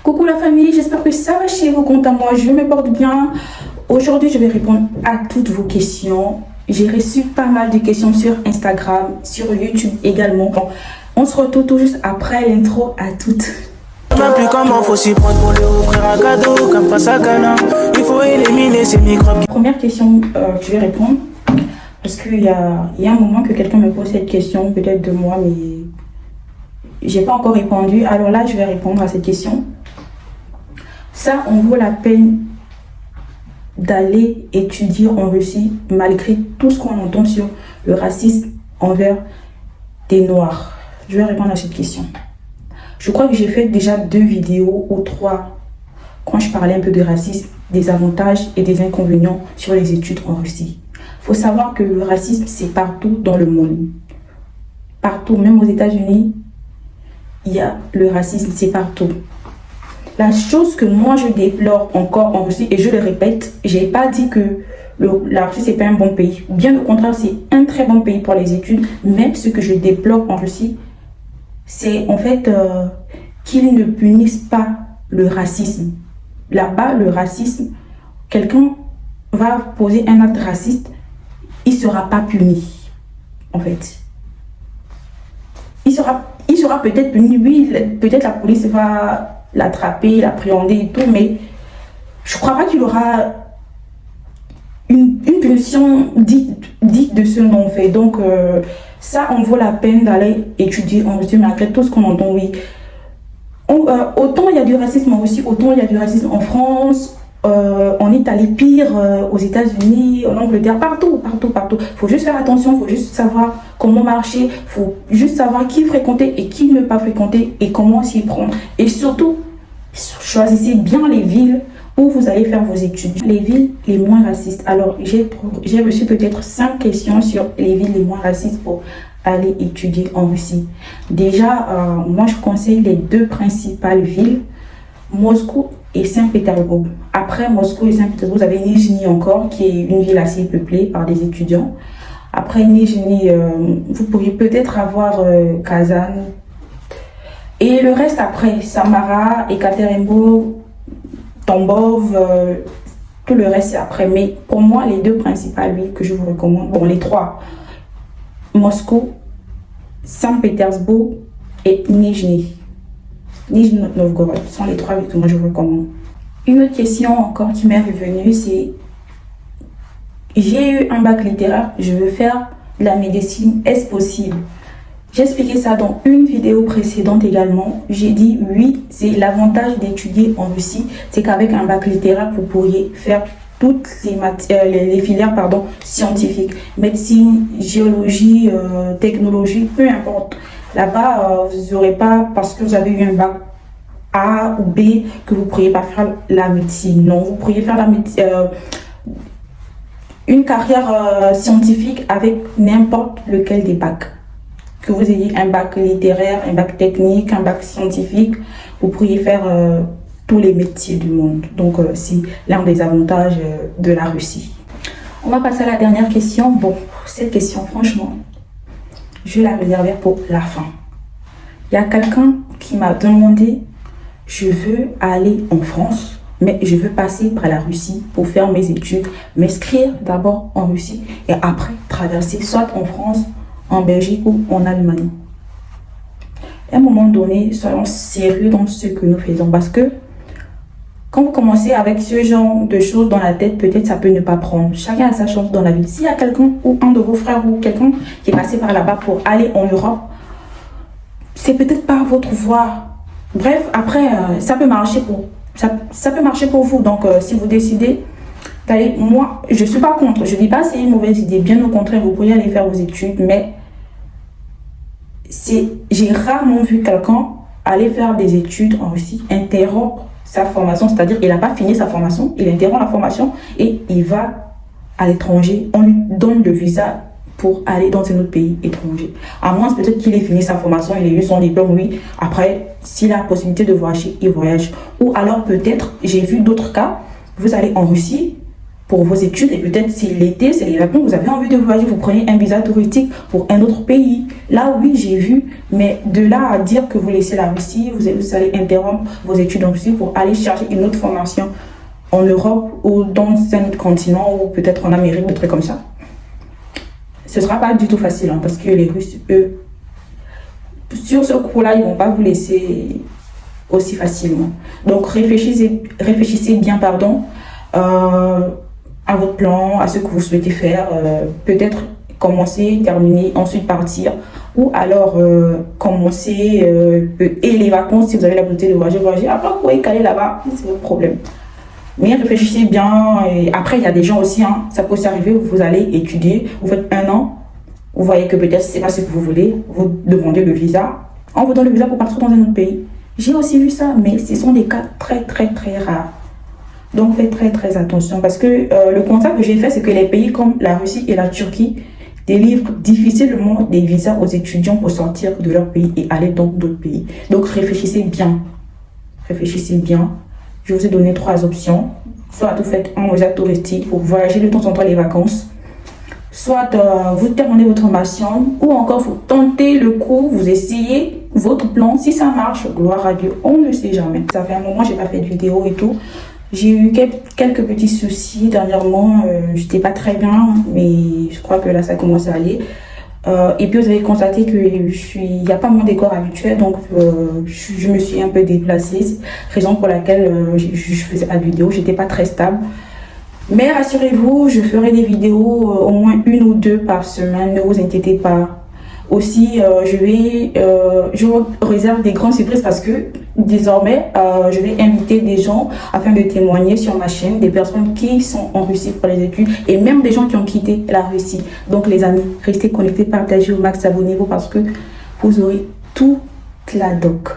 Coucou la famille, j'espère que ça va chez vous, quant à moi, je me porte bien. Aujourd'hui, je vais répondre à toutes vos questions. J'ai reçu pas mal de questions sur Instagram, sur YouTube également. Bon, on se retrouve tout juste après l'intro à toutes. Même plus comment faut s'y prendre pour lui offrir un cadeau comme face à Cana. Il faut éliminer ces microbes. Première question que je vais répondre, parce qu'il y a un moment que quelqu'un me pose cette question, peut-être de moi, mais j'ai pas encore répondu. Alors là, je vais répondre à cette question. Ça, on vaut la peine d'aller étudier en Russie malgré tout ce qu'on entend sur le racisme envers des Noirs? Je vais répondre à cette question. Je crois que j'ai fait déjà 2 vidéos ou 3 quand je parlais un peu de racisme, des avantages et des inconvénients sur les études en Russie. Il faut savoir que le racisme, c'est partout dans le monde. Partout, même aux États-Unis, il y a le racisme, c'est partout. La chose que moi je déplore encore en Russie, et je le répète, je n'ai pas dit que la Russie c'est pas un bon pays. Bien au contraire, c'est un très bon pays pour les études. Mais ce que je déplore en Russie, c'est en fait qu'ils ne punissent pas le racisme. Là-bas, le racisme, quelqu'un va poser un acte raciste, il ne sera pas puni, en fait. Il sera peut-être puni, oui, peut-être la police va l'attraper, l'appréhender et tout, mais je crois pas qu'il aura une punition dite de ce nom fait. Donc ça, on vaut la peine d'aller étudier en Russie, malgré tout ce qu'on entend, oui. Autant il y a du racisme en Russie, autant il y a du racisme en France, en Italie, pire, aux États-Unis, en Angleterre, partout. Faut juste faire attention, faut juste savoir comment marcher, faut juste savoir qui fréquenter et qui ne pas fréquenter et comment s'y prendre. Et surtout, choisissez bien les villes où vous allez faire vos études. Les villes les moins racistes. Alors, j'ai reçu peut-être 5 questions sur les villes les moins racistes pour aller étudier en Russie. Déjà, moi, je conseille les 2 principales villes, Moscou et Saint-Pétersbourg. Après Moscou et Saint-Pétersbourg, vous avez Nijni encore, qui est une ville assez peuplée par des étudiants. Après Nijni, vous pourriez peut-être avoir Kazan. Et le reste après, Samara, Ekaterinbourg, Tambov, tout le reste c'est après. Mais pour moi, les 2 principales villes que je vous recommande, bon les 3, Moscou, Saint-Pétersbourg et Nijni Novgorod sont les 3 villes que moi je vous recommande. Une autre question encore qui m'est revenue, c'est: j'ai eu un bac littéraire, je veux faire de la médecine, est-ce possible? J'ai expliqué ça dans une vidéo précédente également. J'ai dit oui, c'est l'avantage d'étudier en Russie, c'est qu'avec un bac littéraire, vous pourriez faire toutes les filières scientifiques, médecine, géologie, technologie, peu importe. Là-bas, vous n'aurez pas, parce que vous avez eu un bac A ou B, que vous ne pourriez pas faire la médecine. Non, vous pourriez faire une carrière scientifique avec n'importe lequel des bacs. Que vous ayez un bac littéraire, un bac technique, un bac scientifique, vous pourriez faire tous les métiers du monde. Donc c'est l'un des avantages de la Russie. On va passer à la dernière question. Bon, cette question, franchement, je vais la réserver pour la fin. Il y a quelqu'un qui m'a demandé: je veux aller en France, mais je veux passer par la Russie pour faire mes études, m'inscrire d'abord en Russie et après traverser soit en France, en Belgique ou en Allemagne. À un moment donné, soyons sérieux dans ce que nous faisons, parce que quand vous commencez avec ce genre de choses dans la tête, peut-être ça peut ne pas prendre. Chacun a sa chance dans la vie. S'il y a quelqu'un ou un de vos frères ou quelqu'un qui est passé par là-bas pour aller en Europe, c'est peut-être pas votre voie. Bref, après, ça peut marcher pour vous. Donc, si vous décidez d'aller, moi, je ne suis pas contre. Je ne dis pas que c'est une mauvaise idée. Bien au contraire, vous pourriez aller faire vos études, mais j'ai rarement vu quelqu'un aller faire des études en Russie, interrompre sa formation, c'est-à-dire il n'a pas fini sa formation, il interrompt la formation et il va à l'étranger, on lui donne le visa pour aller dans un autre pays étranger. À moins peut-être qu'il ait fini sa formation, il ait eu son diplôme, oui. Après, s'il a la possibilité de voyager, il voyage. Ou alors peut-être, j'ai vu d'autres cas, vous allez en Russie, pour vos études et peut-être si l'été, c'est les vacances, vous avez envie de voyager, vous prenez un visa touristique pour un autre pays. Là, oui, j'ai vu, mais de là à dire que vous laissez la Russie, vous allez interrompre vos études en Russie pour aller chercher une autre formation en Europe ou dans un autre continent ou peut-être en Amérique, des trucs comme ça. Ce ne sera pas du tout facile hein, parce que les Russes, eux, sur ce coup-là, ils ne vont pas vous laisser aussi facilement. Donc, réfléchissez bien, pardon, à votre plan, à ce que vous souhaitez faire. Peut-être commencer, terminer, ensuite partir. Ou alors commencer et les vacances, si vous avez la volonté de voyager. Après, vous pouvez caler là-bas, c'est votre problème. Mais réfléchissez bien. Et après, il y a des gens aussi, hein, ça peut aussi arriver, vous allez étudier, vous faites 1 an, vous voyez que peut-être c'est pas ce que vous voulez, vous demandez le visa, on vous donne le visa pour partir dans un autre pays. J'ai aussi vu ça, mais ce sont des cas très rares. Donc faites très attention parce que le constat que j'ai fait, c'est que les pays comme la Russie et la Turquie délivrent difficilement des visas aux étudiants pour sortir de leur pays et aller dans d'autres pays. Donc réfléchissez bien. Je vous ai donné 3 options. Soit vous faites un visa touristique pour voyager de temps en temps les vacances. Soit vous terminez votre formation ou encore vous tentez le coup, vous essayez votre plan. Si ça marche, gloire à Dieu, on ne sait jamais. Ça fait un moment que je n'ai pas fait de vidéo et tout. J'ai eu quelques petits soucis dernièrement. J'étais pas très bien, mais je crois que là ça commence à aller. Et puis vous avez constaté que il n'y a pas mon décor habituel, donc je me suis un peu déplacée, raison pour laquelle je ne faisais pas de vidéo, j'étais pas très stable. Mais rassurez-vous, je ferai des vidéos au moins 1 ou 2 par semaine, ne vous inquiétez pas. Aussi, je vous réserve des grandes surprises parce que désormais, je vais inviter des gens afin de témoigner sur ma chaîne, des personnes qui sont en Russie pour les études et même des gens qui ont quitté la Russie. Donc les amis, restez connectés, partagez au max, abonnez-vous parce que vous aurez toute la doc.